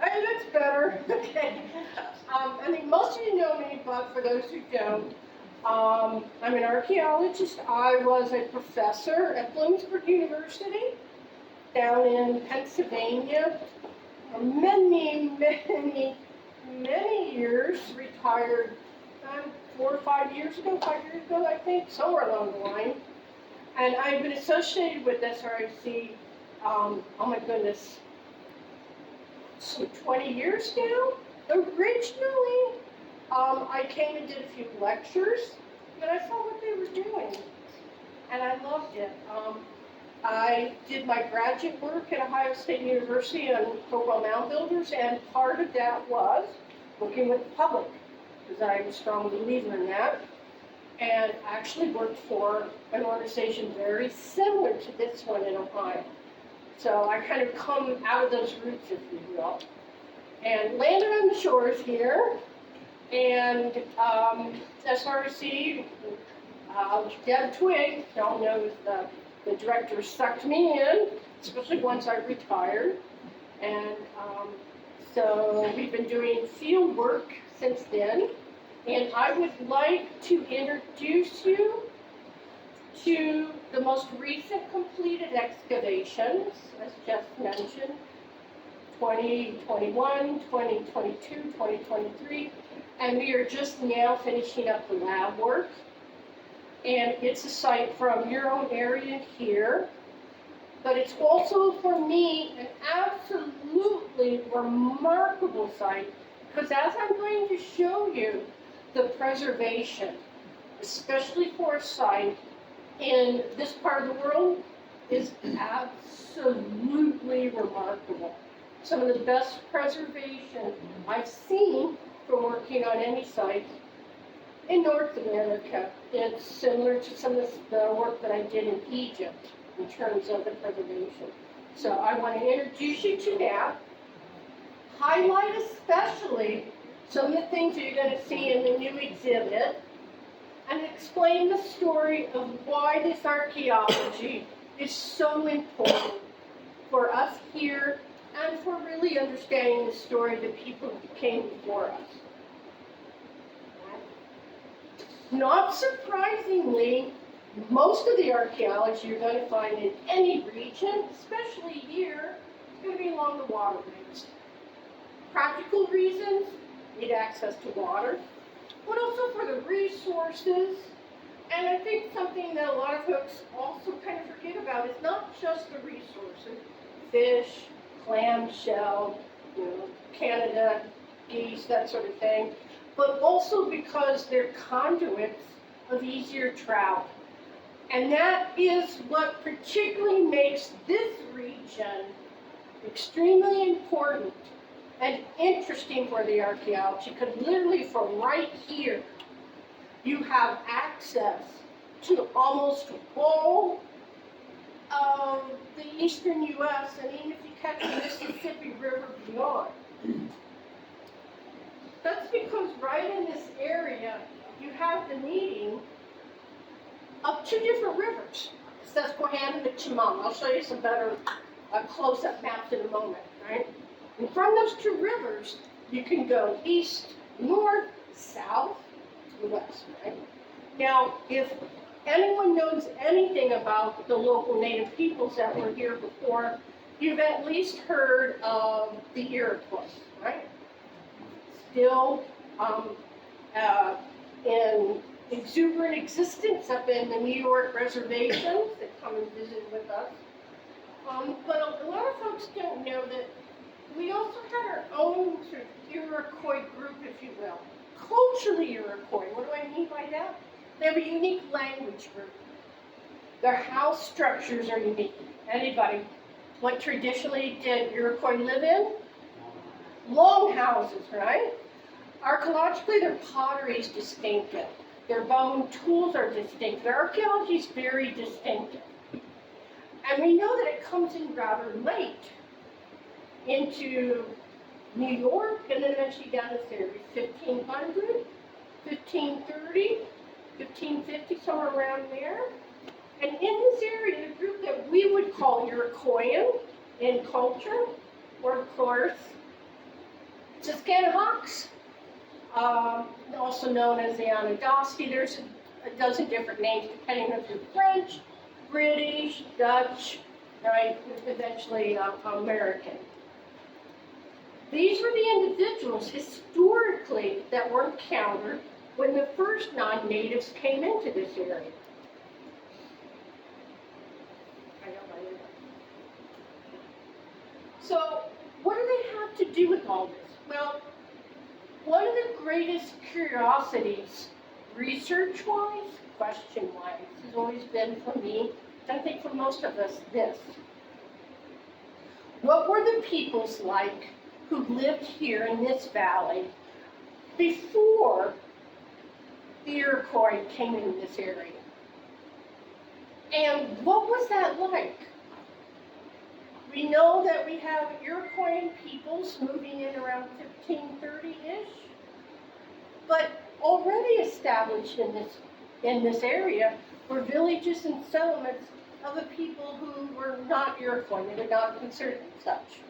Hey, that's better. Okay. I think most of you know me, but for those who don't, I'm an archaeologist. I was a professor at Bloomsburg University down in Pennsylvania for many years. Retired 4 or 5 years ago, 5 years ago, I think, somewhere along the line. And I've been associated with SRIC, oh my goodness, so 20 years now. Originally, I came and did a few lectures, but I saw what they were doing, and I loved it. I did my graduate work at Ohio State University on Hopewell Mound Builders, and part of that was working with the public, because I'm a strong believer in that, and actually worked for an organization very similar to this one in Ohio. So I kind of come out of those roots, if you will, and landed on the shores here. And SRC, Deb Twigg, y'all know the director, sucked me in, especially once I retired. And so we've been doing field work since then. And I would like to introduce you to the most recent completed excavations, as Jeff mentioned, 2021, 2022, 2023, and we are just now finishing up the lab work. And it's a site from your own area here, but it's also for me an absolutely remarkable site, because as I'm going to show you, the preservation, especially for a site in this part of the world, is absolutely remarkable. Some of the best preservation I've seen from working on any site in North America. It's similar to some of the work that I did in Egypt in terms of the preservation. So I want to introduce you to that, highlight especially some of the things that you're going to see in the new exhibit, and explain the story of why this archaeology is so important for us here and for really understanding the story of the people who came before us. Not surprisingly, most of the archaeology you're going to find in any region, especially here, is going to be along the waterways. Practical reasons, need access to water, but also for the resources. And I think something that a lot of folks also kind of forget about is not just the resources, fish, clam, shell, Canada, geese, that sort of thing, but also because they're conduits of easier travel. And that is what particularly makes this region extremely important and interesting for the archaeology, because literally from right here, you have access to almost all of the eastern U.S., and even if you catch the Mississippi River beyond. That's because right in this area, you have the meeting of two different rivers, Susquehanna and the Chemung. I'll show you some better close-up maps in a moment, right? And from those two rivers, you can go east, north, south, to the west, right? Now, if anyone knows anything about the local native peoples that were here before, you've at least heard of the Iroquois, right? Still in exuberant existence up in the New York reservations that come and visit with us. But a lot of folks don't know that we also had our own sort of Iroquois group, if you will. Culturally Iroquois. What do I mean by that? They have a unique language group. Their house structures are unique. Anybody? What traditionally did Iroquois live in? Long houses, right? Archaeologically, their pottery is distinctive. Their bone tools are distinctive. Their archaeology is very distinctive. And we know that it comes in rather late into New York, and then eventually down this area, 1500, 1530, 1550, somewhere around there. And in this area, the group that we would call Iroquoian in culture were, of course, Susquehanna, also known as the Anadosky. There's a dozen different names depending on if you're French, British, Dutch, right, eventually American. These were the individuals historically that were encountered when the first non-natives came into this area. So, what do they have to do with all this? Well, one of the greatest curiosities, research-wise, question-wise, has always been for me, and I think for most of us, this. What were the peoples like who lived here in this valley before the Iroquois came into this area? And what was that like? We know that we have Iroquois peoples moving in around 1530-ish, but already established in this area were villages and settlements of the people who were not Iroquois. They were not considered such.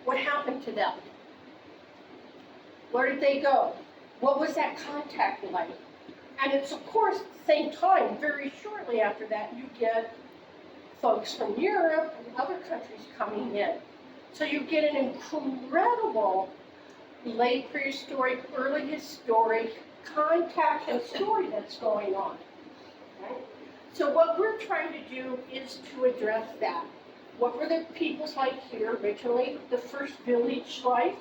What happened to them? Where did they go? What was that contact like? And it's, of course, at the same time, very shortly after that, you get folks from Europe and other countries coming in. So you get an incredible late prehistoric, early historic contact and story that's going on. Right? So what we're trying to do is to address that. What were the peoples like here originally? The first village life?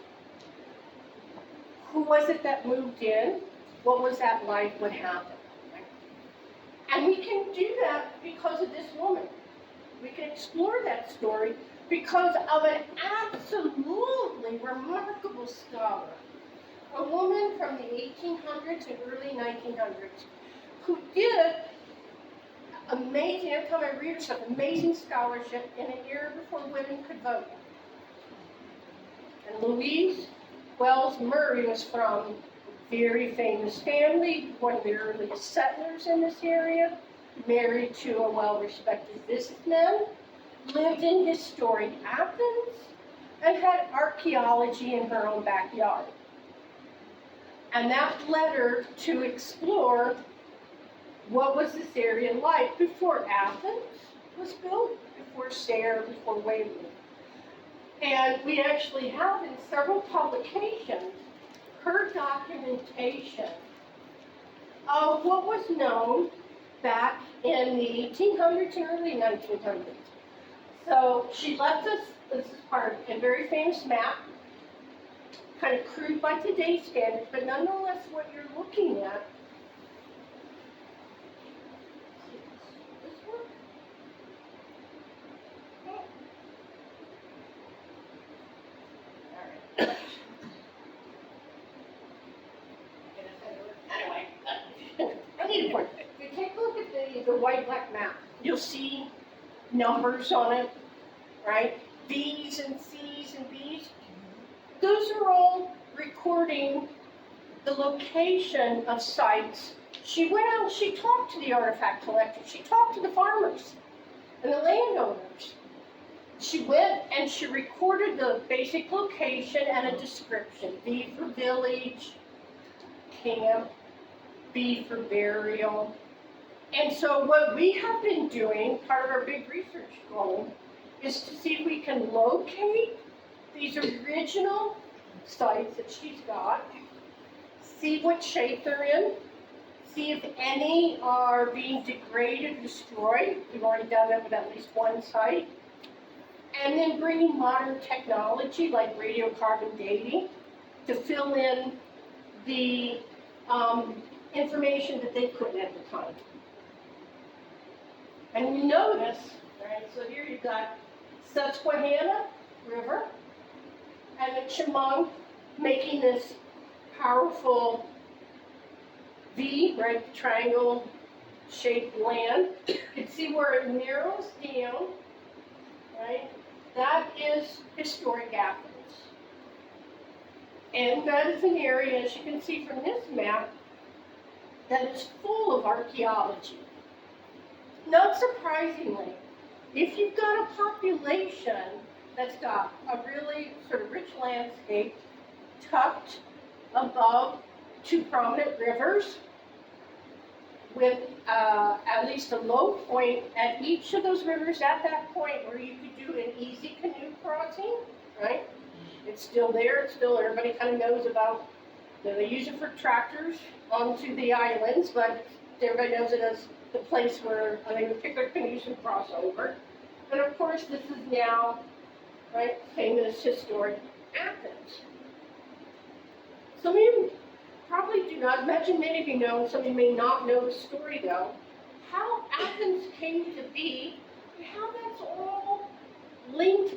Who was it that moved in? What was that like? What happened? Right? And we can do that because of this woman. We can explore that story because of an absolutely remarkable scholar, a woman from the 1800s and early 1900s who did amazing, every time I read her stuff, amazing scholarship in an era before women could vote. And Louise Wells Murray was from a very famous family, one of the earliest settlers in this area, married to a well-respected businessman, lived in historic Athens, and had archaeology in her own backyard. And that led her to explore what was this area like before Athens was built, before Sayre, before Waverly. And we actually have in several publications her documentation of what was known back in the 1800s and early 1900s. So she left us, this is part of a very famous map, kind of crude by today's standards, but nonetheless what you're looking at. This work? Okay. All right. Anyway, I need a point. If you take a look at the white-black map, you'll see numbers on it, right? B's and C's and B's. Those are all recording the location of sites. She went out, she talked to the artifact collectors, she talked to the farmers and the landowners. She went and she recorded the basic location and a description. B for village, camp, B for burial. And so what we have been doing, part of our big research goal, is to see if we can locate these original sites that she's got, see what shape they're in, see if any are being degraded, destroyed. We've already done that with at least one site. And then bringing modern technology like radiocarbon dating to fill in the information that they couldn't at the time. And you notice, right, so here you've got Susquehanna River and the Chemung making this powerful V, right, triangle-shaped land. You can see where it narrows down, right? That is historic Athens. And that is an area, as you can see from this map, that is full of archaeology. Not surprisingly, if you've got a population that's got a really sort of rich landscape, tucked above two prominent rivers with at least a low point at each of those rivers at that point where you could do an easy canoe crossing, right? It's still there, it's still, everybody kind of knows about, they use it for tractors onto the islands, but everybody knows it as the place where they would pick their canoes and cross over. And of course, this is now, right, famous historic Athens. Some of you probably do not, imagine many of you know, some of you may not know the story though, how Athens came to be, and how that's all linked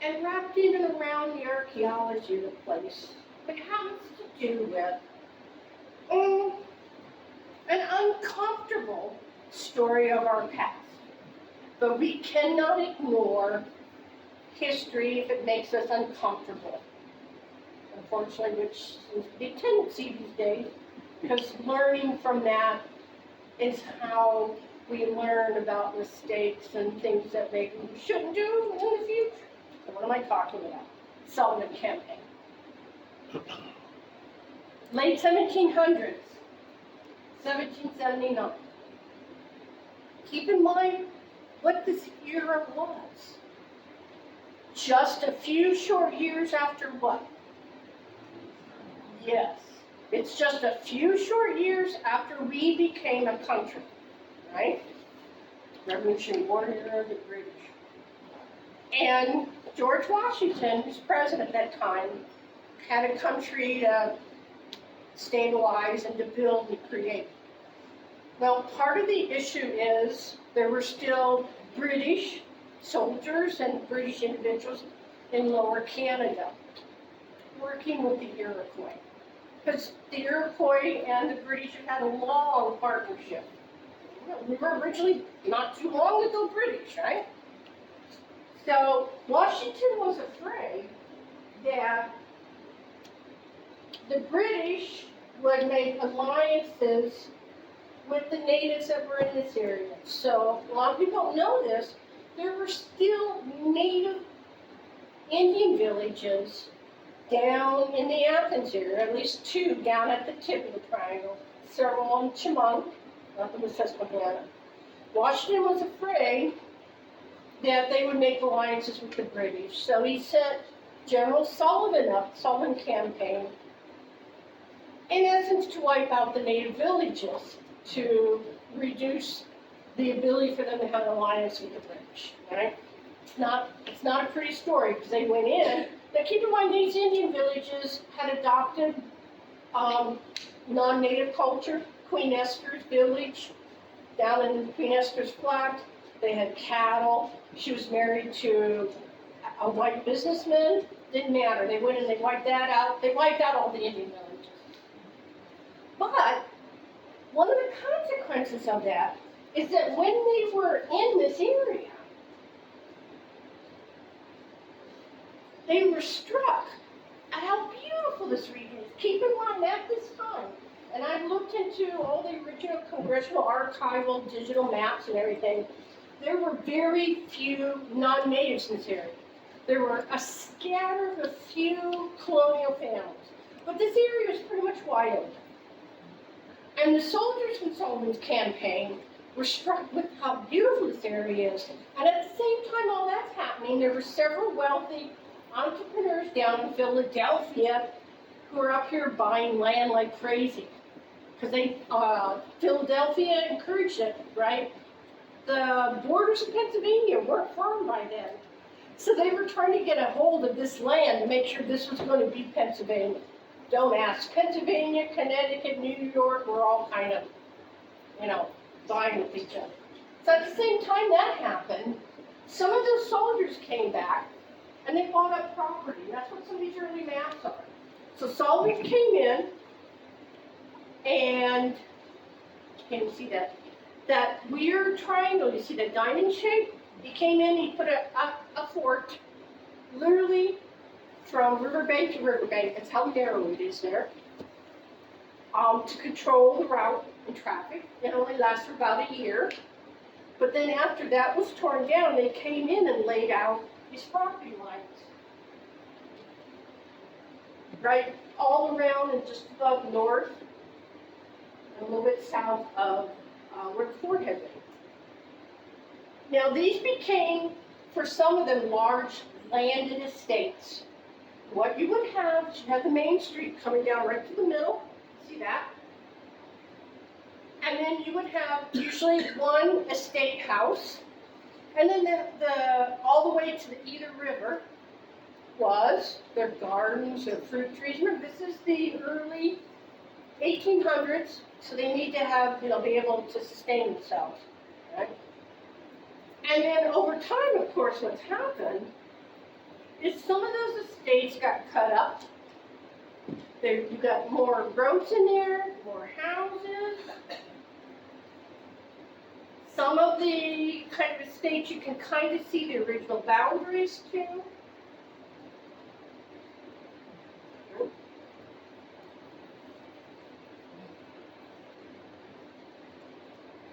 and wrapped in and around the archaeology of the place. It has to do with an uncomfortable story of our past. But we cannot ignore history if it makes us uncomfortable. Unfortunately, which seems to be a tendency these days, because learning from that is how we learn about mistakes and things that maybe we shouldn't do in the future. So what am I talking about? Sullivan Campaign. Late 1700s, 1779. Keep in mind what this era was. Just a few short years after what? Yes, it's just a few short years after we became a country, right? Revolutionary War era, the British. And George Washington, who's president at that time, had a country to stabilize and to build and create. Well, part of the issue is there were still British soldiers and British individuals in Lower Canada working with the Iroquois. Because the Iroquois and the British had a long partnership. We were originally not too long ago British, right? So Washington was afraid that the British would make alliances with the natives that were in this area. So a lot of people don't know this. There were still native Indian villages down in the Athens area, at least two down at the tip of the triangle, several on Chemung, nothing with Susquehanna. Washington was afraid that they would make alliances with the British, so he sent General Sullivan up, Sullivan Campaign, in essence to wipe out the native villages, to reduce the ability for them to have an alliance with the British, right? It's not a pretty story, because they went in. Now keep in mind, these Indian villages had adopted non-native culture. Queen Esther's village, down in Queen Esther's flat, they had cattle. She was married to a white businessman. Didn't matter. They went and they wiped that out. They wiped out all the Indian villages. But one of the consequences of that is that when they were in this area, they were struck at how beautiful this region is. Keep in mind, at this time, and I've looked into all the original congressional archival digital maps and everything, there were very few non-natives in this area. There were a scatter of a few colonial families. But this area is pretty much wide open. And the soldiers in Sullivan's campaign were struck with how beautiful this area is. And at the same time all that's happening, there were several wealthy entrepreneurs down in Philadelphia who are up here buying land like crazy. Because Philadelphia encouraged it, right? The borders of Pennsylvania weren't firm by then. So they were trying to get a hold of this land to make sure this was going to be Pennsylvania. Don't ask. Pennsylvania, Connecticut, New York were all kind of, vying with each other. So at the same time that happened, some of those soldiers came back and they bought up property. That's what some of these early maps are. So Sullivan came in and, can you see that? That weird triangle, you see that diamond shape? He came in, he put a fort, literally from riverbank to riverbank. That's how narrow it is there. To control the route and traffic. It only lasted for about a year. But then after that was torn down, they came in and laid out these property lines. right all around and just above north, and a little bit south of where the fort had been. Now these became, for some of them, large landed estates. What you would have is you have the main street coming down right to the middle, see that? And then you would have usually one estate house, and then all the way to the either river was their gardens, their fruit trees. Remember, this is the early 1800s, so they need to have, be able to sustain themselves. Right? And then over time, of course, what's happened is some of those estates got cut up. You got more roads in there, more houses. Some of the kind of estates you can kind of see the original boundaries to.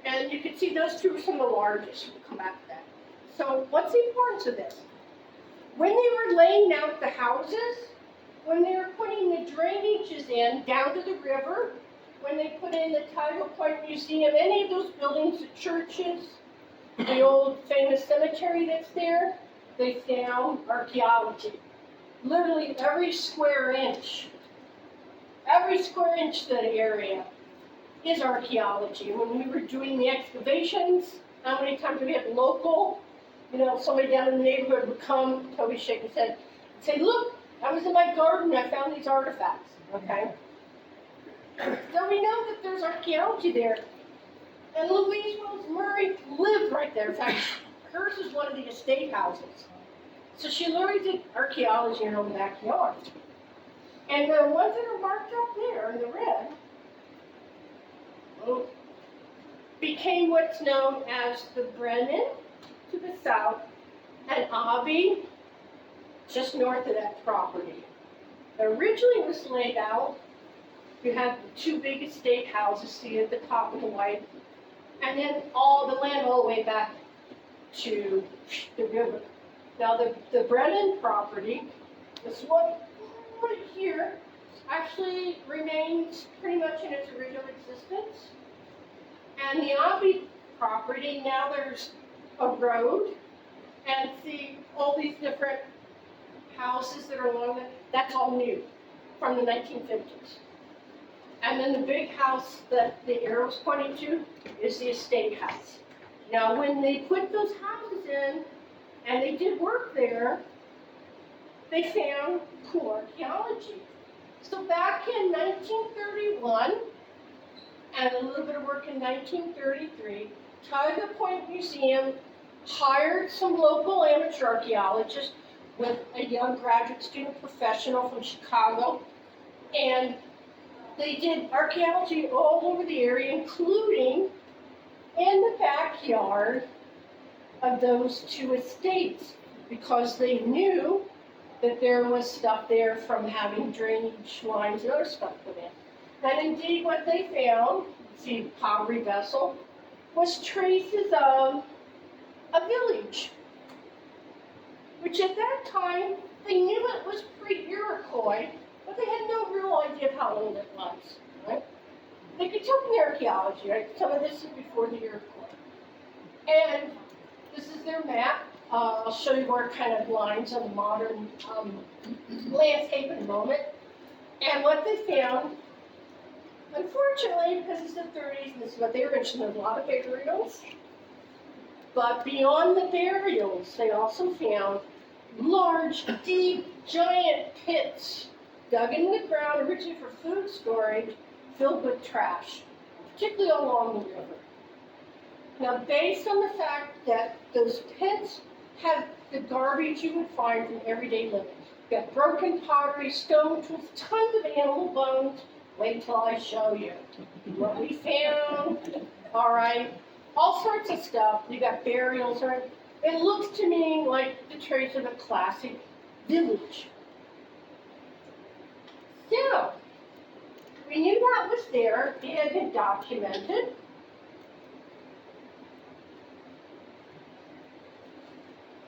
And you can see those two are some of the largest. We'll come back to that. So what's the importance of this? When they were laying out the houses, when they were putting the drainages in down to the river, when they put in the Tidal Point Museum, any of those buildings, the churches, the old famous cemetery that's there, they found archaeology. Literally every square inch of that area is archaeology. When we were doing the excavations, how many times we had local, somebody down in the neighborhood would come, Toby shake his head, and say, look, I was in my garden, I found these artifacts, okay? So we know that there's archaeology there. And Louise Rose Murray lived right there. In fact, hers is one of the estate houses. So she literally did archaeology in her own backyard. And the ones that are marked up there in the red became what's known as the Brennan to the south and Ahbe just north of that property. Originally it was laid out. You have the two big estate houses, see at the top of the white, and then all the land all the way back to the river. Now the Brennan property, this one right here, actually remains pretty much in its original existence. And the Ahbe property, now there's a road, and see all these different houses that are along it, that's all new from the 1950s. And then the big house that the arrow's pointing to is the estate house. Now, when they put those houses in, and they did work there, they found cool archaeology. So back in 1931, and a little bit of work in 1933, Tidal Point Museum hired some local amateur archaeologists with a young graduate student professional from Chicago, and they did archaeology all over the area, including in the backyard of those two estates, because they knew that there was stuff there from having drainage lines and other stuff put in. And indeed what they found, see the pottery vessel, was traces of a village, which at that time, they knew it was pre-Iroquois, but they had no real idea of how old it was, right? They could tell from the archaeology, right? Some of this is before the Iroquois. And this is their map. I'll show you where it kind of lines on the modern landscape in a moment. And what they found, unfortunately, because it's the 30s, and this is what they were interested in, a lot of burials. But beyond the burials, they also found large, deep, giant pits dug in the ground originally for food storage, filled with trash, particularly along the river. Now, based on the fact that those pits have the garbage you would find from everyday living, you've got broken pottery, stone tools, tons of animal bones. Wait till I show you what we found. All right, all sorts of stuff. You got burials, right? It looks to me like the trace of a classic village. So, we knew that was there. It had been documented.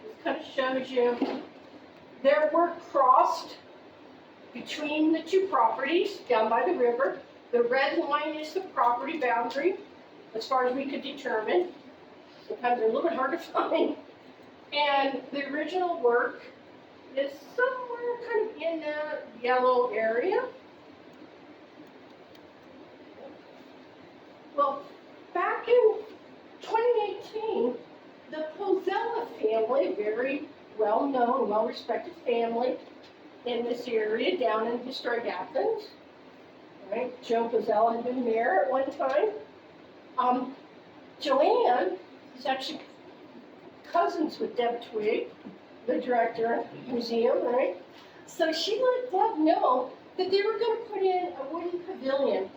This kind of shows you their work crossed between the two properties down by the river. The red line is the property boundary, as far as we could determine. Sometimes they're a little bit hard to find. And the original work is somewhere kind of in that yellow area. Well, back in 2018, the Polzella family, very well-known, well-respected family in this area down in historic Athens, right? Joe Polzella had been mayor at one time. Joanne is actually cousins with Deb Twigg, the director of the museum, right? So she let Deb know that they were going to put in a wooden pavilion.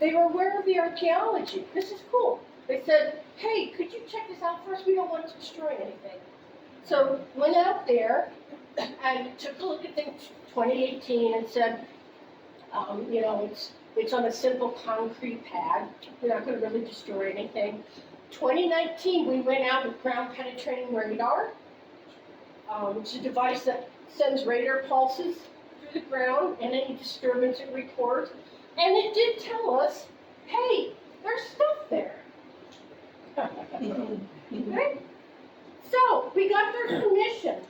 They were aware of the archaeology. This is cool. They said, hey, could you check this out for us? We don't want to destroy anything. So went out there and took a look at things 2018 and said, you know, it's on a simple concrete pad. We're not going to really destroy anything. 2019, we went out with ground penetrating radar, which is a device that sends radar pulses through the ground and any disturbance it records. And it did tell us, hey, there's stuff there. Right? So we got their permission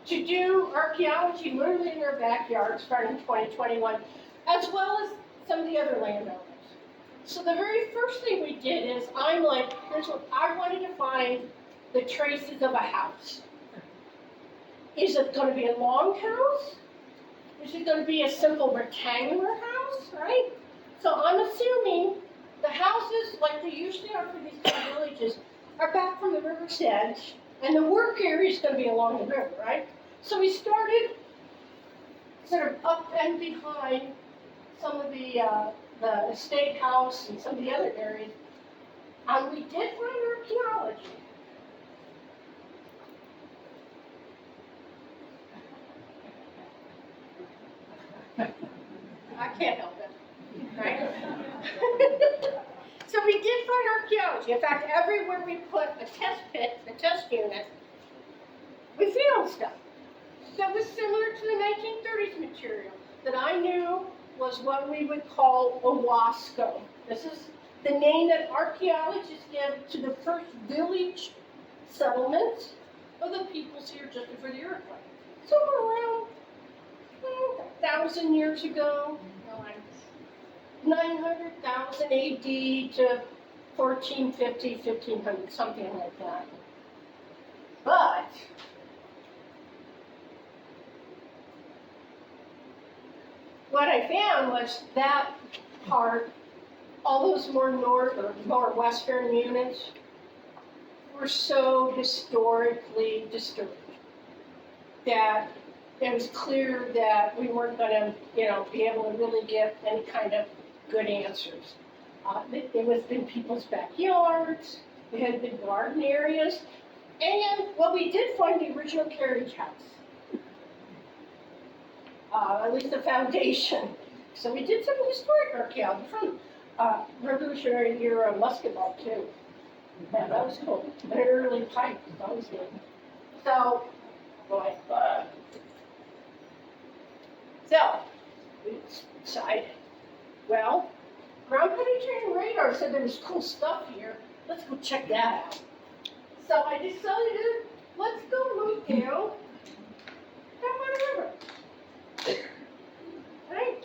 to do archaeology literally in their backyard starting in 2021, as well as some of the other landowners. So the very first thing we did is, I'm like, here's what I wanted to find: the traces of a house. Is it going to be a long house? Is it going to be a simple rectangular house, right? So I'm assuming the houses, like they usually are for these kind of villages, are back from the river's edge, and the work area is going to be along the river, right? So we started sort of up and behind some of the estate house and some of the other areas, and we did find archaeology. I can't help it, right? So we did find archaeology. In fact, everywhere we put a test pit, a test unit, we found stuff that was similar to the 1930s material that I knew was what we would call a wasco. This is the name that archaeologists give to the first village settlements of the peoples here just before the earthquake. Somewhere around 1,000 years ago, 900,000 AD to 1450, 1500, something like that. But what I found was that part, all those more north or more western units were so historically disturbed that it was clear that we weren't going to, be able to really get any kind of good answers. It was in people's backyards, it had been garden areas, and we did find the original carriage house. At least the foundation. So we did some historic archaeology from Revolutionary era musket ball too. Yeah, that was cool. And an early pipe, that was good. So, boy, so we decided, well, ground penetrating radar said there was cool stuff here. Let's go check that out. So I decided, let's go move down by the river. Right?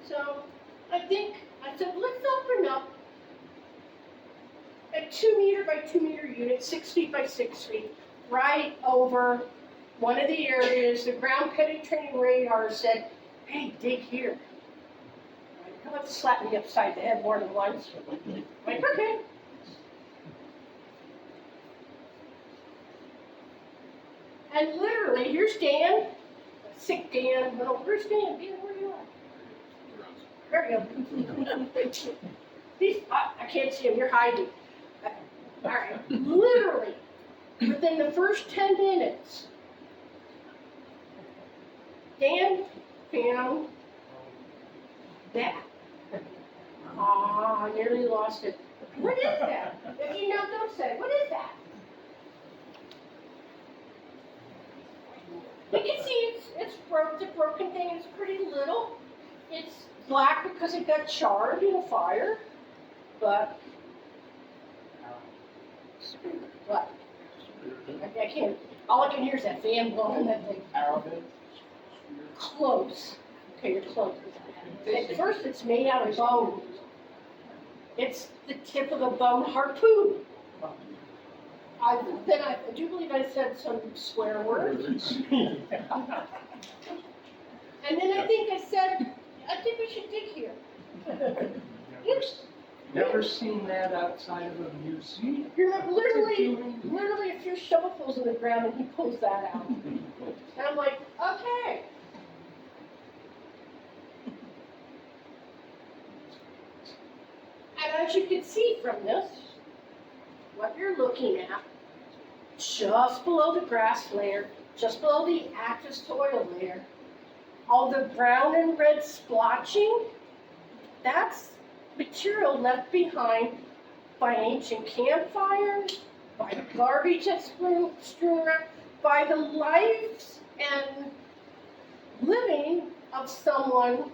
So I said, let's open up a 2 meter by 2 meter unit, 6 feet by 6 feet, right over one of the areas. The ground penetrating radar said, hey, dig here. He'll have to slap me upside the head more than once. I'm like, okay. And literally, here's Dan. Sick Dan. Well, where's Dan? Dan, where are you at? There we go. I can't see him. You're hiding. All right. Literally, within the first 10 minutes, Dan found that. I nearly lost it. What is that? If you know, don't say. What is that? We can see it's broke. The broken thing is little. It's black because it got charred in a fire, but what? I can't. All I can hear is that fan blowing that thing. Arrowhead? Close. Okay, you're close. At first, it's made out of bone. It's the tip of a bone harpoon. I do believe I said some swear words. And then I think I said, I think we should dig here. Oops. Never seen that outside of a museum. You're literally a few shovelfuls in the ground and he pulls that out. And I'm like, okay. And as you can see from this, what you're looking at, just below the grass layer, just below the active soil layer, all the brown and red splotching, that's material left behind by ancient campfires, by garbage that's strewn around, by the lives and living of someone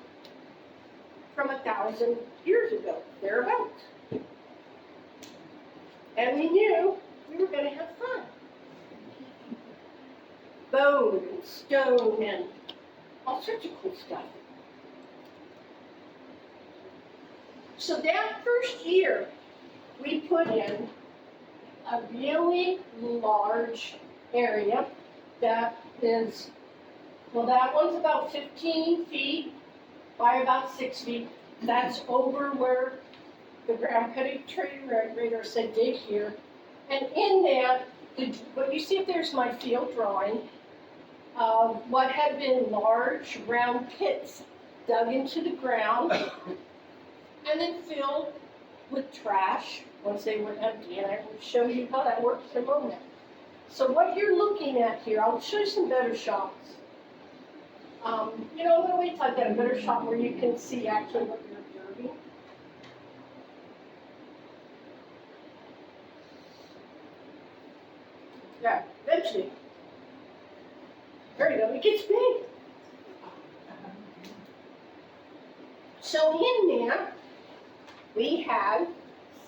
from 1,000 years ago, thereabouts. And we knew we were going to have fun. Bone and stone and all sorts of cool stuff. So that first year, we put in a really large area that is, well, that one's about 15 feet by about 6 feet. That's over where the ground penetrator said dig here. And in that, what you see if there's my field drawing of what had been large round pits dug into the ground and then filled with trash once they were empty. And I will show you how that works in a moment. So what you're looking at here, I'll show you some better shots. You know, I'm going to wait till I get a better shot where you can see actually what you're observing. Yeah, eventually. There you go, it gets big. So in there, we had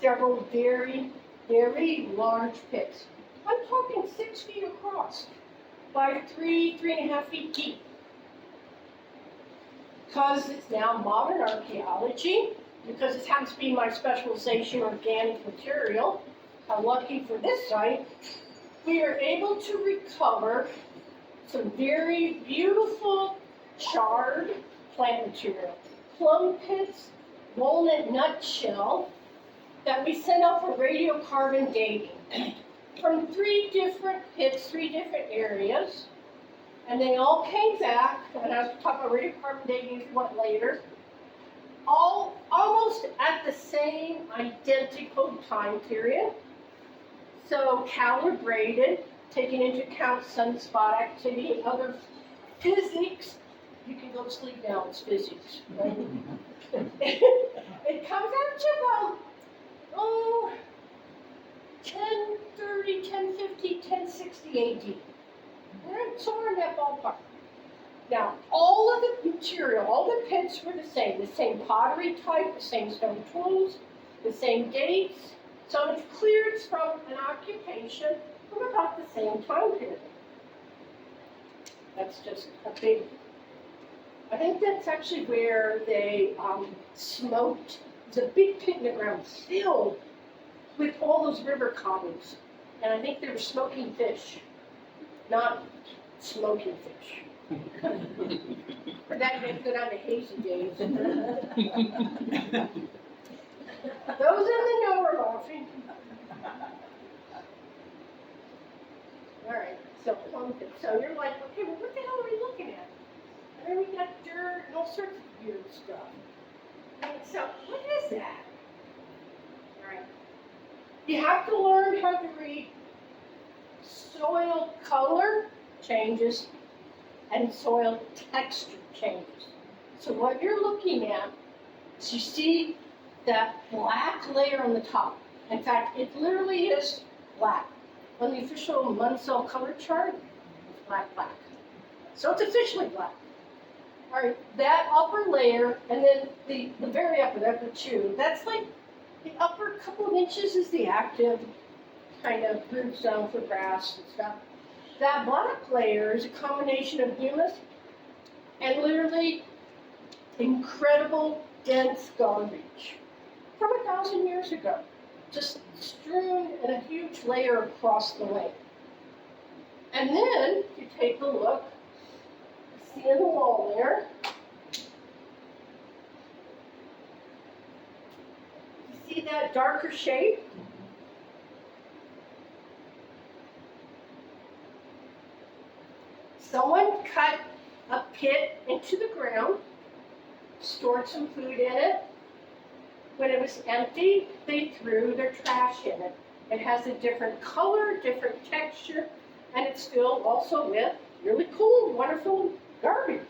several very, very large pits. I'm talking 6 feet across by 3.5 feet deep. Because it's now modern archaeology, because it happens to be my specialization, organic material, how lucky for this site, we are able to recover some very beautiful charred plant material. Plum pits, walnut nutshell, that we sent out for radiocarbon dating from 3 different pits, 3 different areas. And they all came back, and I'll talk about radiocarbon dating if you want later, all almost at the same identical time period. So calibrated, taking into account sunspot activity and other physics. You can go to sleep now, it's physics. Right? It comes out to about, 1030, 1050, 1060 AD. Right, somewhere in that ballpark. Now, all of the material, all the pits were the same pottery type, the same stone tools, the same dates. So it's clear it's from an occupation from about the same time period. That's just a big, I think that's actually where they smoked. It's a big pit in the ground filled with all those river cobbles. And I think they were smoking fish. Not smoking fish. That makes good on the hazy days. Those in the know are laughing. All right, so you're like, okay, well, what the hell are we looking at? And then we got dirt and all sorts of weird stuff. And so, what is that? All right, you have to learn how to read soil color changes and soil texture changes. So what you're looking at is you see that black layer on the top. In fact, it literally is black. On the official Munsell color chart, it's black. So it's officially black. All right, that upper layer, and then the very upper, that the two, that's like the upper couple of inches is the active kind of root zone for grass and stuff. That black layer is a combination of humus and literally incredible dense garbage from 1,000 years ago, just strewn in a huge layer across the lake. And then you take a look, see in the wall there, you see that darker shape? Someone cut a pit into the ground, stored some food in it. When it was empty, they threw their trash in it. It has a different color, different texture, and it's filled also with really cool, wonderful garbage.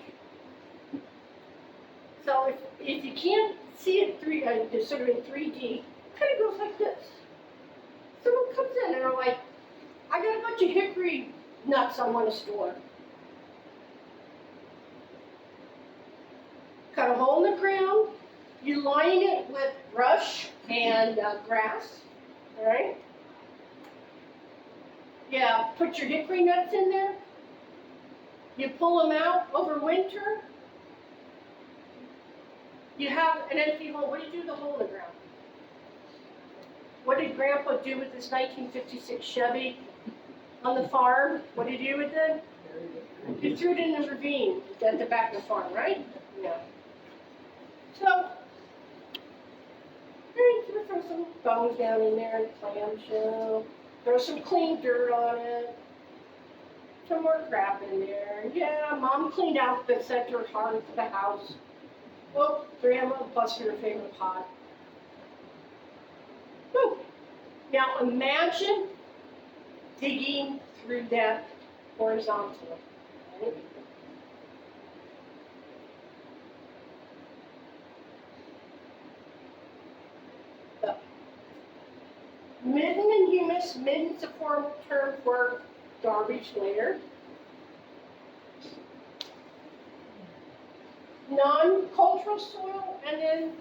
So if you can't see it sort of in 3D, it kind of goes like this. Someone comes in and they're like, I got a bunch of hickory nuts I want to store. Cut a hole in the ground, you line it with brush and grass, all right? Yeah, put your hickory nuts in there. You pull them out over winter. You have an empty hole. What do you do with the hole in the ground? What did Grandpa do with this 1956 Chevy on the farm? What did he do with it? He threw it in the ravine at the back of the farm, right? Yeah. So, you throw some bones down in there and clamshell. Throw some clean dirt on it. Some more crap in there. Yeah, Mom cleaned out the center hearth of the house. Oh, Grandma busted her favorite pot. Whew. Now imagine digging through that horizontally. Right? Midden and humus. Midden's a formal term for garbage layer. Non-cultural soil, and then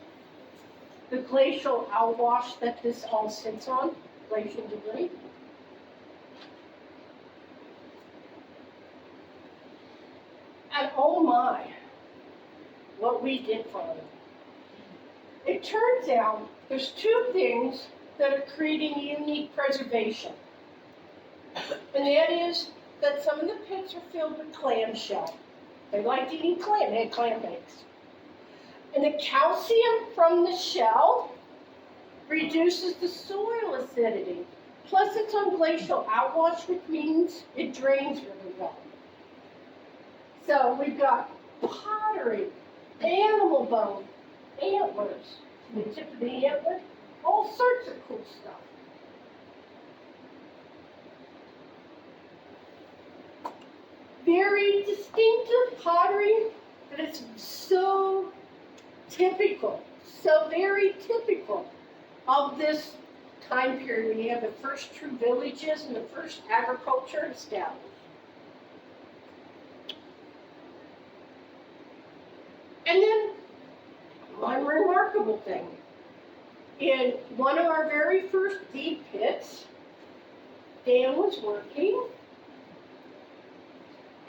the glacial outwash that this all sits on, glacial debris. And oh my, what we did find. It turns out there's two things that are creating unique preservation. And that is that some of the pits are filled with clamshell. They liked eating clam, they had clam bakes. And the calcium from the shell reduces the soil acidity. Plus it's on glacial outwash, which means it drains really well. So we've got pottery, animal bone, antlers, the tip of the antler, all sorts of cool stuff. Very distinctive pottery that is so typical, so very typical of this time period when you have the first true villages and the first agriculture established. And then one remarkable thing. In one of our very first deep pits, Dan was working,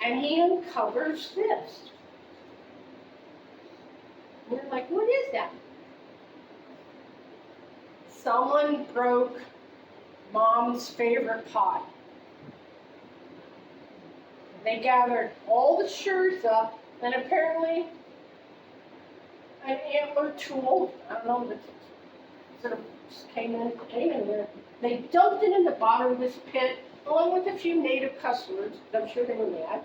and he uncovers this. We're like, what is that? Someone broke Mom's favorite pot. They gathered all the sherds up, and apparently an antler tool, I don't know, but sort of just came in there. They dumped it in the bottom of this pit, along with a few native customers. I'm sure they were mad.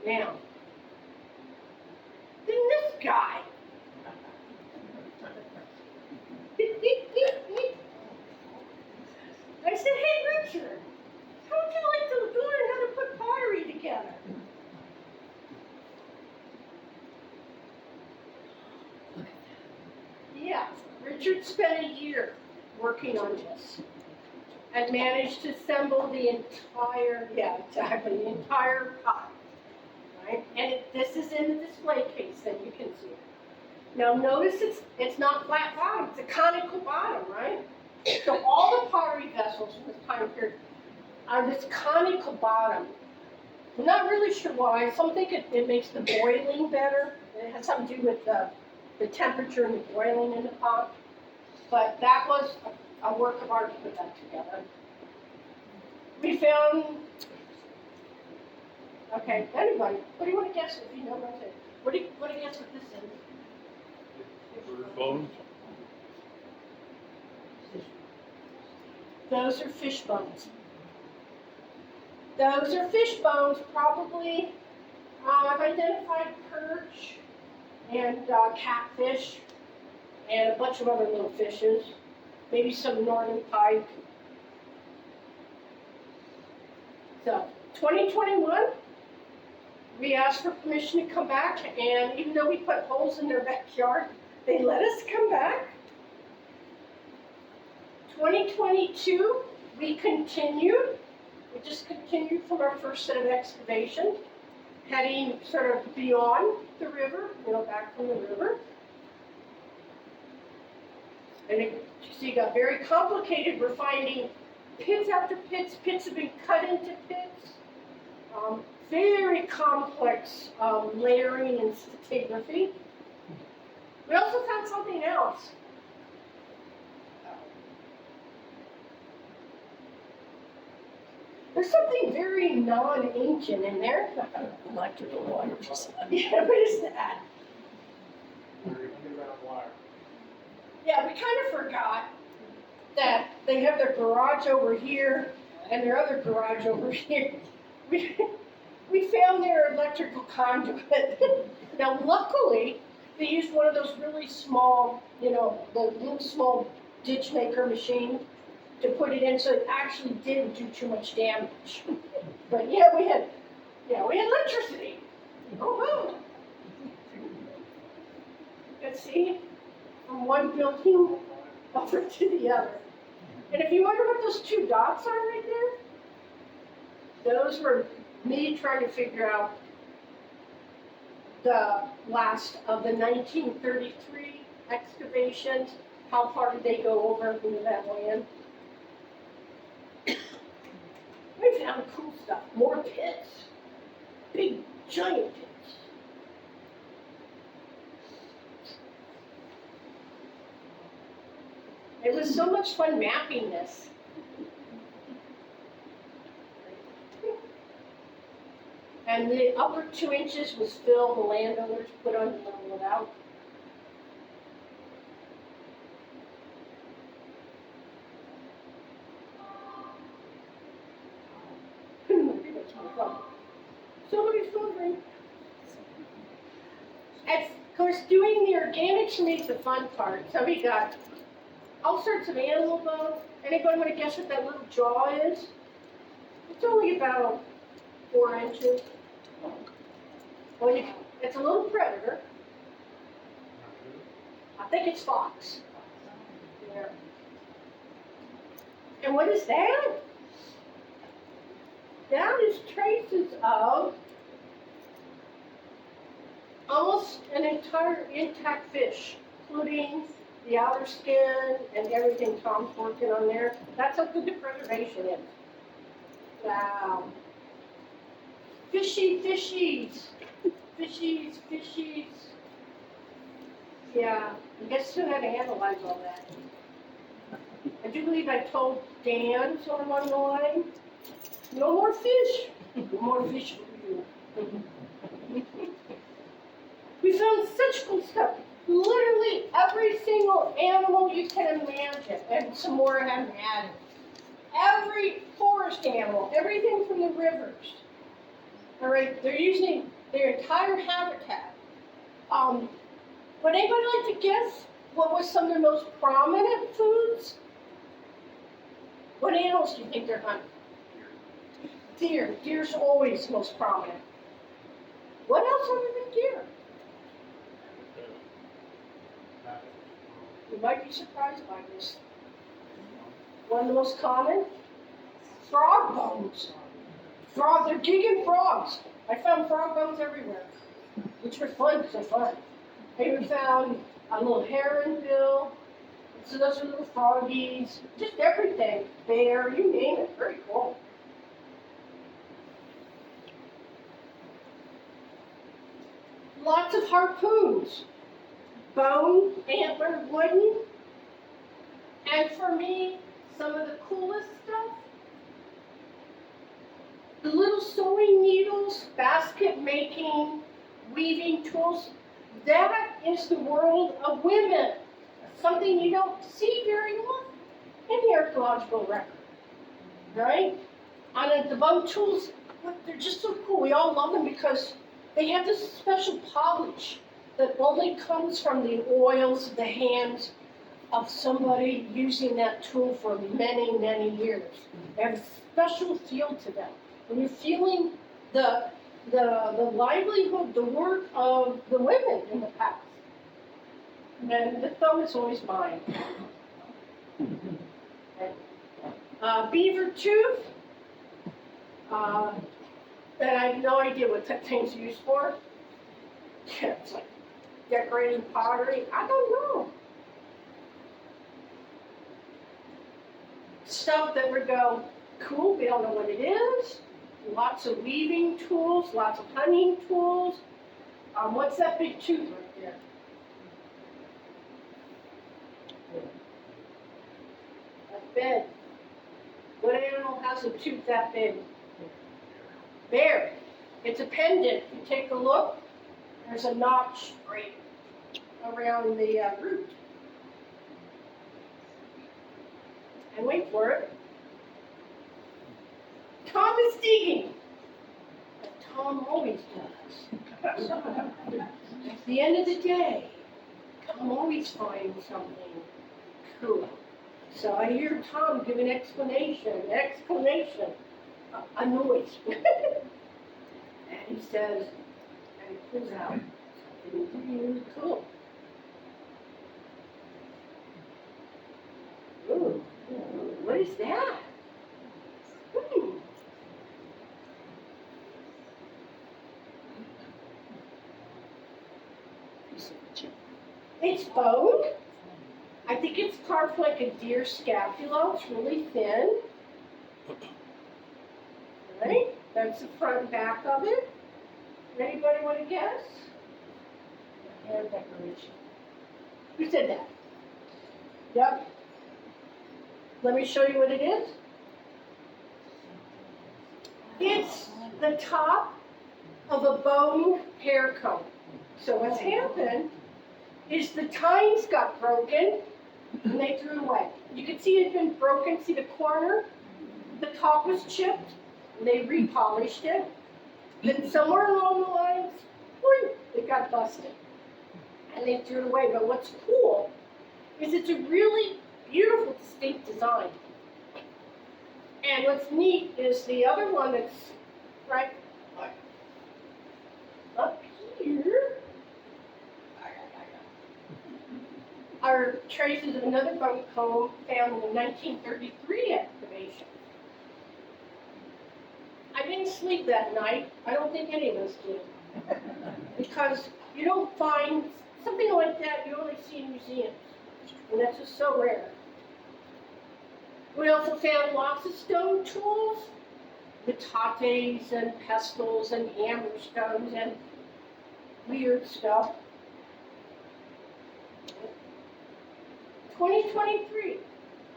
Now, then this guy. I said, hey, Richard, how would you like to learn how to put pottery together? Yeah, Richard spent a year working on this. and managed to assemble the entire, yeah, exactly, the entire pie, right? And this is in the display case that you can see it. Now notice it's not flat bottom, it's a conical bottom, right? So all the pottery vessels from this time period are this conical bottom. I'm not really sure why. Some think it makes the boiling better. It has something to do with the temperature and the boiling in the pot. But that was a work of art to put that together. We found, okay, anybody, what do you want to guess if you know what it? What do you guess what this is? Bird bones? Those are fish bones. Those are fish bones, probably. I've identified perch and catfish and a bunch of other little fishes. Maybe some northern pike. So, 2021, we asked for permission to come back, and even though we put holes in their backyard, they let us come back. 2022, we continued. We just continued from our first set of excavations, heading sort of beyond the river, back from the river. And you see, it got very complicated. We're finding pits after pits. Pits have been cut into pits. Very complex layering and stratigraphy. We also found something else. There's something very non-ancient in there. Electrical wires. Yeah, what is that? Underground wire. Yeah, we kind of forgot that they have their garage over here and their other garage over here. We found their electrical conduit. Now, luckily, they used one of those really small, the little small ditch maker machine to put it in, so it actually didn't do too much damage. But yeah, we had electricity. Oh wow! Let's see, from one building over to the other. And if you wonder what those two dots are right there, those were me trying to figure out the last of the 1933 excavations. How far did they go over into that land? We found cool stuff, more pits, big giant pits. It was so much fun mapping this. And the upper 2 inches was fill the landowners put on to level it out. Somebody's filtering. And of course, doing the organics made the fun part. So we got all sorts of animal bones. Anybody want to guess what that little jaw is? It's only about 4 inches. Well, it's a little predator. I think it's fox. Yeah. And what is that? That is traces of almost an entire intact fish, including the outer skin and everything Tom's working on there. That's how good the preservation is. Wow. Fishies. Yeah, I guess who had to analyze all that? I do believe I told Dan sort of on the line, no more fish. No more fish for you. We found such cool stuff. Literally every single animal you can imagine, and some more have been added. Every forest animal, everything from the rivers. All right, they're using their entire habitat. Would anybody like to guess what was some of their most prominent foods? What animals do you think they're hunting? Deer. Deer's always most prominent. What else other than deer? You might be surprised by this. One of the most common, frog bones. They're digging frogs. I found frog bones everywhere, which were fun, so fun. I even found a little heron bill. So those are little froggies, just everything. Bear, you name it, very cool. Lots of harpoons. Bone, antler, wooden. And for me, some of the coolest stuff, the little sewing needles, basket making, weaving tools, that is the world of women. Something you don't see very often in the archaeological record, right? And the bone tools, they're just so cool. We all love them because they have this special polish that only comes from the oils of the hands of somebody using that tool for many, many years. They have a special feel to them. When you're feeling the livelihood, the work of the women in the past. And the thumb is always mine. Beaver tooth. And I have no idea what that thing's used for. It's like decorating pottery. I don't know. Stuff that would go, cool, we don't know what it is. Lots of weaving tools, lots of hunting tools. What's that big tooth right there? A bed. What animal has a tooth that big? Bear. It's a pendant. You take a look, there's a notch right around the root. And wait for it. Tom is digging. But Tom always does. At the end of the day, Tom always finds something cool. So I hear Tom give an exclamation, a noise. And he says, and he pulls out something really cool. Ooh, what is that? It's bone. I think it's carved like a deer scapula. It's really thin. Right? That's the front and back of it. Anybody want to guess? Hair decoration. Who said that? Yep. Let me show you what it is. It's the top of a bone hair comb. So what's happened is the tines got broken and they threw it away. You can see it had been broken. See the corner? The top was chipped. And they repolished it. Then somewhere along the lines, it got busted. And they threw it away. But what's cool is it's a really beautiful, distinct design. And what's neat is the other one that's right up here are traces of another bone comb found in the 1933 excavation. I didn't sleep that night. I don't think any of us did. Because you don't find something like that, you only see in museums. And that's just so rare. We also found lots of stone tools, metates and pestles and hammer stones and weird stuff. 2023,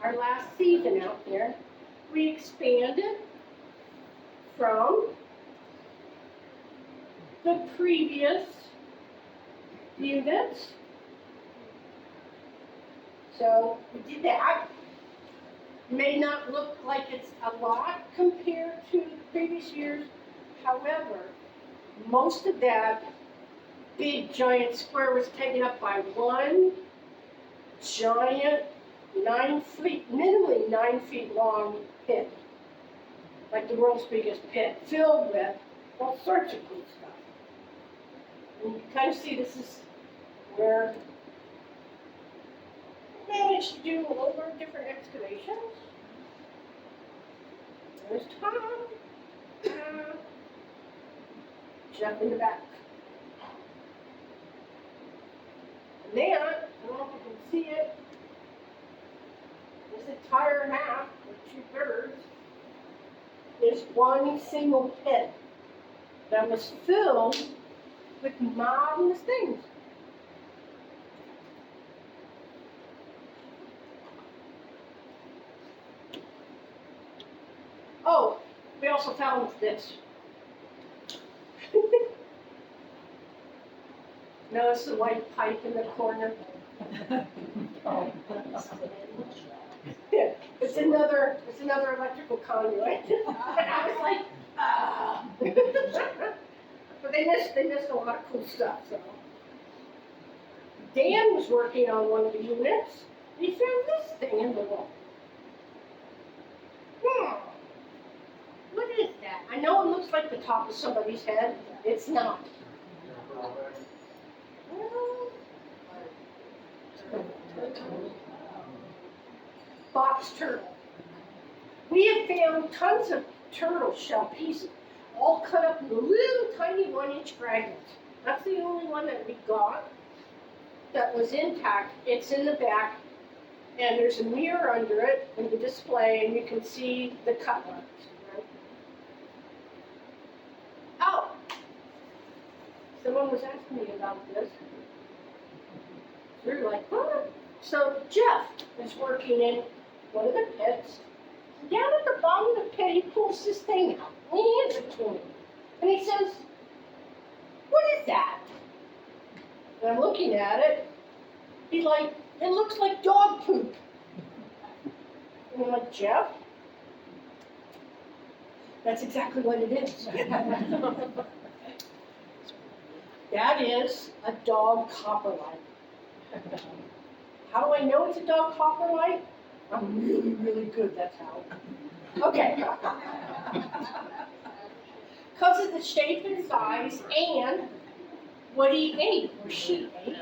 our last season out there, we expanded from the previous units. So we did that. May not look like it's a lot compared to the previous years. However, most of that big giant square was taken up by one giant 9 feet, minimally 9 feet long pit. Like the world's biggest pit, filled with all sorts of cool stuff. And you can kind of see this is where we managed to do over different excavations. There's Tom. Jeff in the back. And then, I don't know if you can see it, this entire half, or 2/3, is one single pit that was filled with marvelous things. Oh, we also found this. Notice the white pipe in the corner? Oh. Yeah, it's another electrical conduit. And I was like, ah. But they missed a lot of cool stuff, so. Dan was working on one of the units. He found this thing in the wall. What is that? I know it looks like the top of somebody's head. It's not. Box turtle. We have found tons of turtle shell pieces, all cut up into little tiny 1-inch fragments. That's the only one that we got that was intact. It's in the back, and there's a mirror under it in the display, and you can see the cut marks. Right? Oh, someone was asking me about this. They're like, what? So Jeff is working in one of the pits. Down at the bottom of the pit, he pulls this thing out. And he hands it to me. And he says, what is that? And I'm looking at it. He's like, it looks like dog poop. And I'm like, Jeff? That's exactly what it is. That is a dog copperlight. How do I know it's a dog copperlight? I'm really, really good, that's how. Okay. Because of the shape and size and what he ate, or she ate.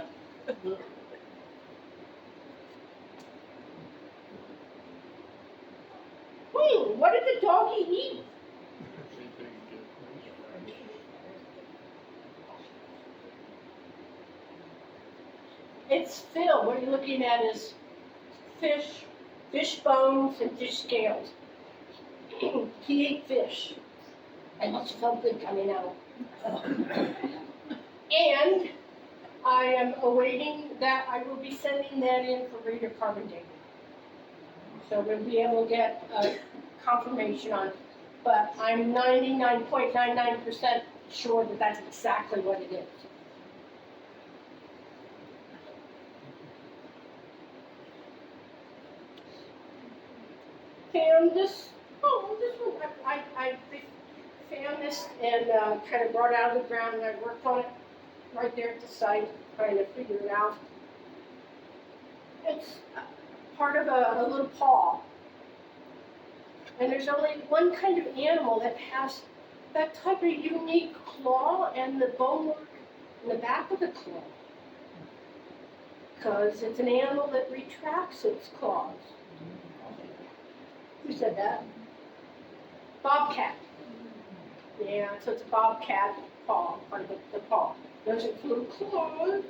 What did the doggy eat? It's filled. What you're looking at is fish bones and fish scales. He ate fish. And must have felt good coming out. And I am awaiting that. I will be sending that in for reader carbon dating. So we'll be able to get a confirmation on it. But I'm 99.99% sure that that's exactly what it is. Found this, this one, I found this and kind of brought it out of the ground, and I worked on it right there at the site, trying to figure it out. It's part of a little paw. And there's only one kind of animal that has that type of unique claw and the bonework in the back of the claw. Because it's an animal that retracts its claws. Who said that? Bobcat. Yeah, so it's a bobcat paw, part of the paw. There's its little claws.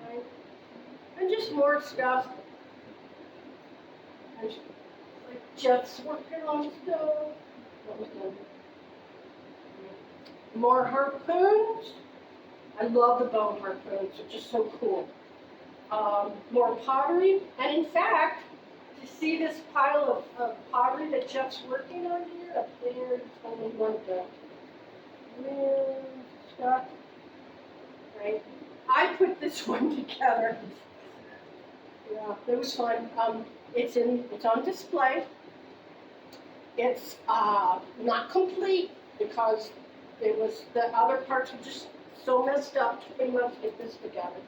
Right? And just more stuff. There's like Jeff's working on stuff. More harpoons. I love the bone harpoons. They're just so cool. More pottery. And in fact, to see this pile of pottery that Jeff's working on here, up there, it's only one of the stuff. Right? I put this one together. Yeah, it was fun. It's on display. It's not complete because the other parts were just so messed up to pretty much get this together.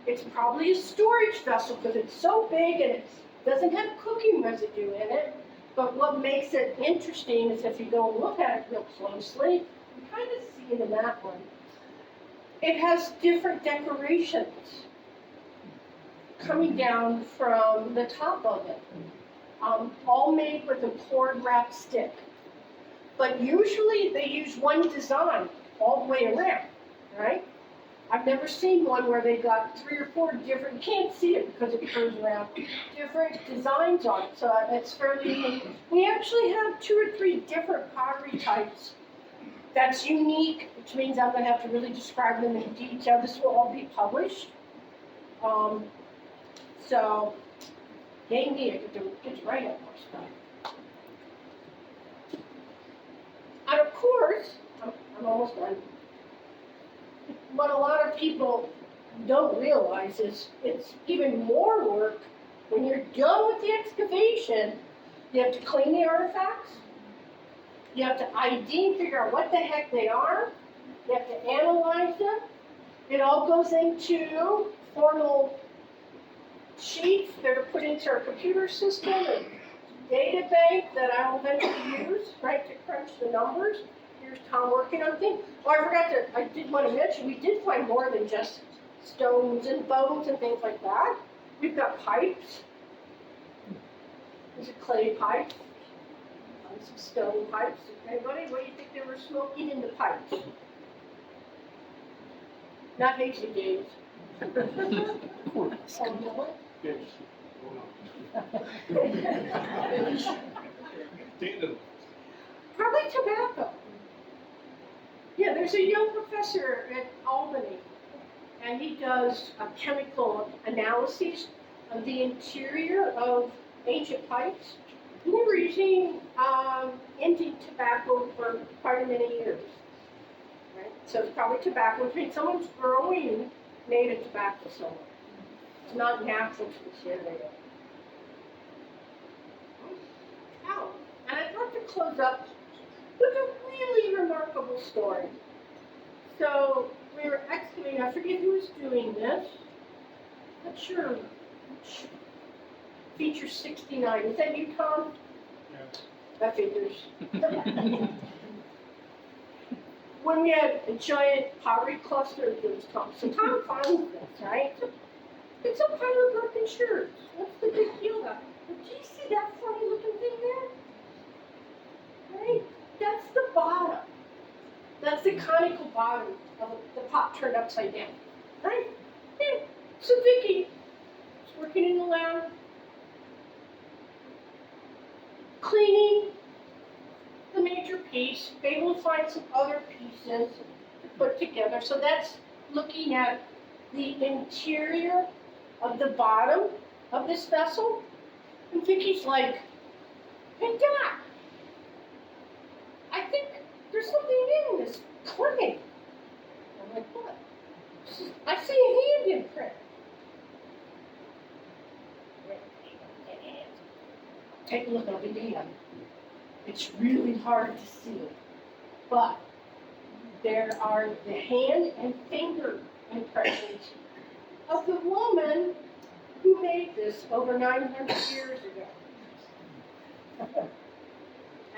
It's probably a storage vessel because it's so big and it doesn't have cooking residue in it. But what makes it interesting is if you go and look at it real closely, you kind of see it in that one. It has different decorations coming down from the top of it. all made with a cord wrap stick. But usually they use one design all the way around, right? I've never seen one where they got 3 or 4 different, you can't see it because it goes around, different designs on it, so it's fairly unique. We actually have 2 or 3 different pottery types. That's unique, which means I'm gonna have to really describe them in detail. This will all be published. So, yay me, I get to write up more stuff. And of course, I'm almost done. What a lot of people don't realize is it's even more work when you're done with the excavation. You have to clean the artifacts. You have to ID and figure out what the heck they are. You have to analyze them. It all goes into formal sheets that are put into our computer system and data bank that I will eventually use, right, to crunch the numbers. Here's Tom working on things. Oh, I did want to mention, we did find more than just stones and bones and things like that. We've got pipes. These are clay pipes. Some stone pipes. Anybody, what do you think they were smoking in the pipes? Not hazy days. Probably tobacco. Yeah, there's a young professor at Albany, and he does chemical analyses of the interior of ancient pipes. And they were using Indian tobacco for quite many years. Right? So it's probably tobacco, which means someone's growing native tobacco somewhere. It's not natural to this area. Oh, and I'd like to close up with a really remarkable story. So we were excavating, I forget who was doing this. Not sure. Feature 69. Is that you, Tom? Yeah. That figures. When we had a giant pottery cluster, there was Tom. So Tom finds this, right? It's a pile of broken shirts. What's the big deal about it? Do you see that funny looking thing there? Right? That's the bottom. That's the conical bottom of the pot turned upside down. Right? Yeah. So Vicky is working in the lab, cleaning the major piece, able to find some other pieces to put together. So that's looking at the interior of the bottom of this vessel. And Vicky's like, hey, Doc, I think there's something in this clay. I'm like, what? I see a hand imprint. Take a look at the hand. It's really hard to see, but there are the hand and finger impressions of the woman who made this over 900 years ago.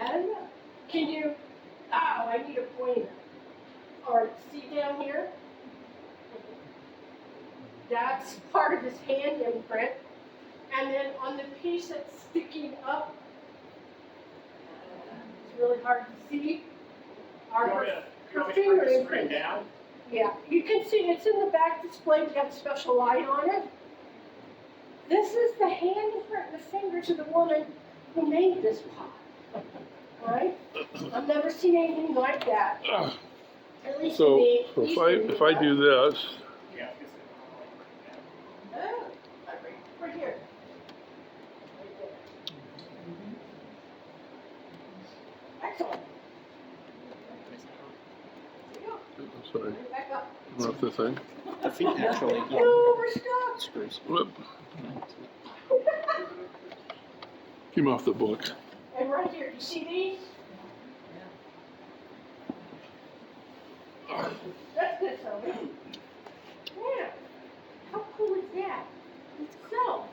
I don't know. Can you, I need a pointer. Or see down here? That's part of his hand imprint. And then on the piece that's sticking up, it's really hard to see, are her finger imprints. Yeah, you can see it's in the back display. We've got a special light on it. This is the hand imprint and the fingers of the woman who made this pot. All right? I've never seen anything like that. At least So me. if I do this, Oh, right here. Excellent. There you go. I'm sorry, Back up. not the thing. I think naturally No, we're stuck. screws. Whoop. Came off the book. And right here, you see these? That's this over. Yeah. How cool is that? So,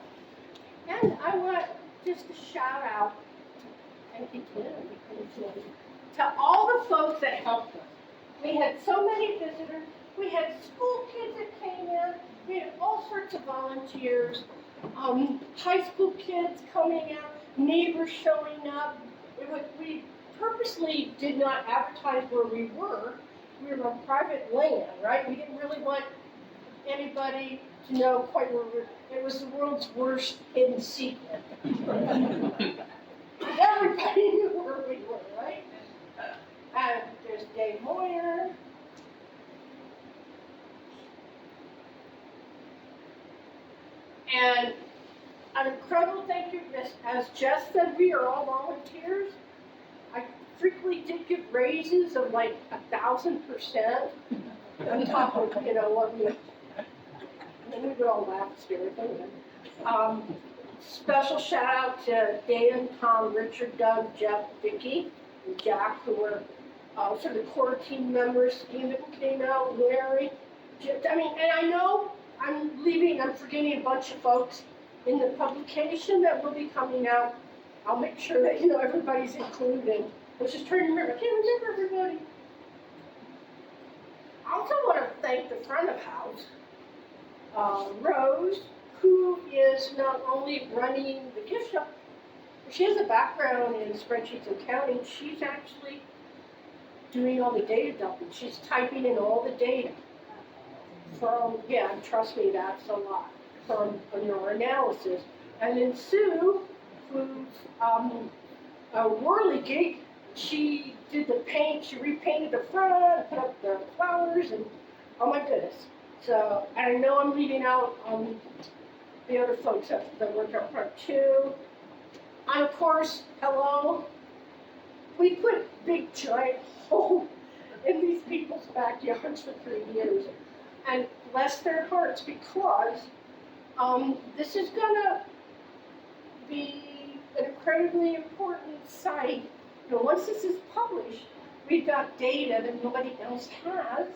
and I want just to shout out, thank you to all the folks that helped us. We had so many visitors. We had school kids that came in. We had all sorts of volunteers, high school kids coming out. neighbors showing up. We purposely did not advertise where we were. We were on private land, right? We didn't really want anybody to know quite where we were. It was the world's worst hidden secret. Everybody knew where we were, right? And there's Dave Moyer. And an incredible thank you, as Jess said, we are all volunteers. I frequently did give raises of like 1,000% on top of, what we, and then we would all laugh hysterically. Special shout out to Dan, Tom, Richard, Doug, Jeff, Vicky, and Jack, who were sort of the core team members. Steven came out, Larry. And I know I'm forgetting a bunch of folks in the publication that will be coming out. I'll make sure that, everybody's included. I was just trying to remember, I can't remember everybody. I also want to thank the front of house, Rose, who is not only running the gift shop, but she has a background in spreadsheets and accounting. She's actually doing all the data dumping. She's typing in all the data trust me, that's a lot, from our analysis. And then Sue, who's a whirligig, she did the paint, she repainted the front, put up the flowers, and oh my goodness. So, and I know I'm leaving out the other folks that worked up front too. And of course, hello, we put big giant holes in these people's backyards for 3 years. And bless their hearts, because this is gonna be an incredibly important site. Once this is published, we've got data that nobody else has,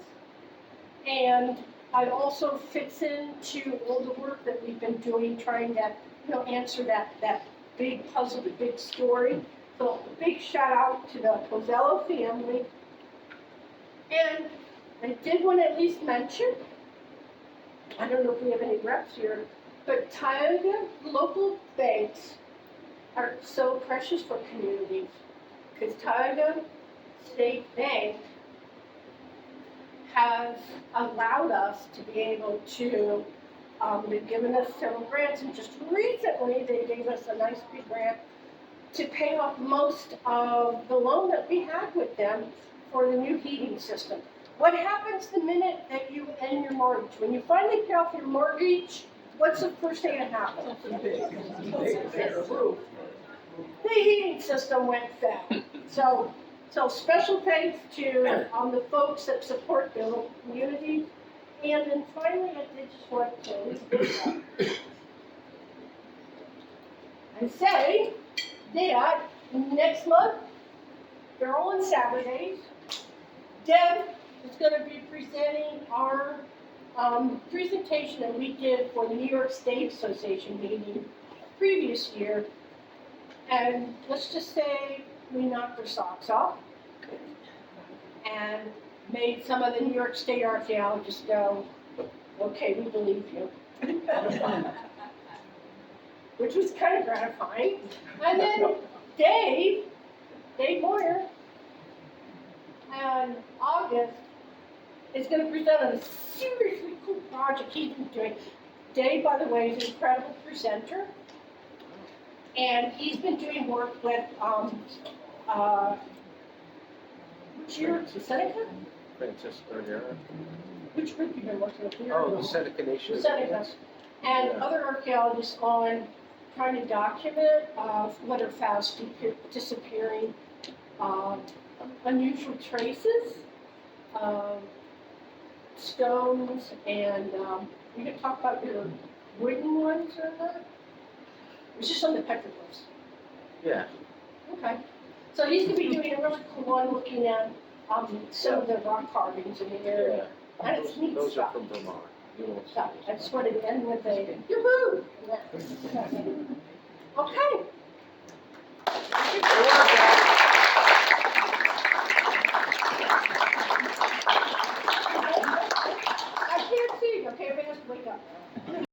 and it also fits into all the work that we've been doing, trying to, answer that big puzzle, the big story. So a big shout out to the Polzella family. And I did want to at least mention, I don't know if we have any reps here, but Tioga local banks are so precious for communities, because Tioga State Bank has allowed us to be able to, they've given us several grants, and just recently they gave us a nice big grant to pay off most of the loan that we had with them for the new heating system. What happens the minute that you end your mortgage? When you finally pay off your mortgage, what's the first thing that happens? The heating system went down. So special thanks to the folks that support the local community. And then finally, I did just want to and say that next month, they're all on Saturdays. Deb is going to be presenting our presentation that we did for the New York State Association meeting previous year. And let's just say we knocked their socks off and made some of the New York State archaeologists go, okay, we believe you. Which was kind of gratifying. And then Dave Moyer, in August, is going to present on a seriously cool project he's been doing. Dave, by the way, is an incredible presenter. And he's been doing work with, which year? Seneca? Francisco here. Which group you been working with here? Oh, the Seneca Nation. Seneca. And Yeah. other archaeologists on trying to document what are found disappearing, unusual traces, stones, and you can talk about your wooden ones or not? It's just on the petroglyphs. Yeah. Okay. So he's going to be doing a really cool one looking at some of the rock carvings in the area. And it's neat Those stuff. are from Vermont. You won't see So those. I just wanted to end with a yoo-hoo! Okay.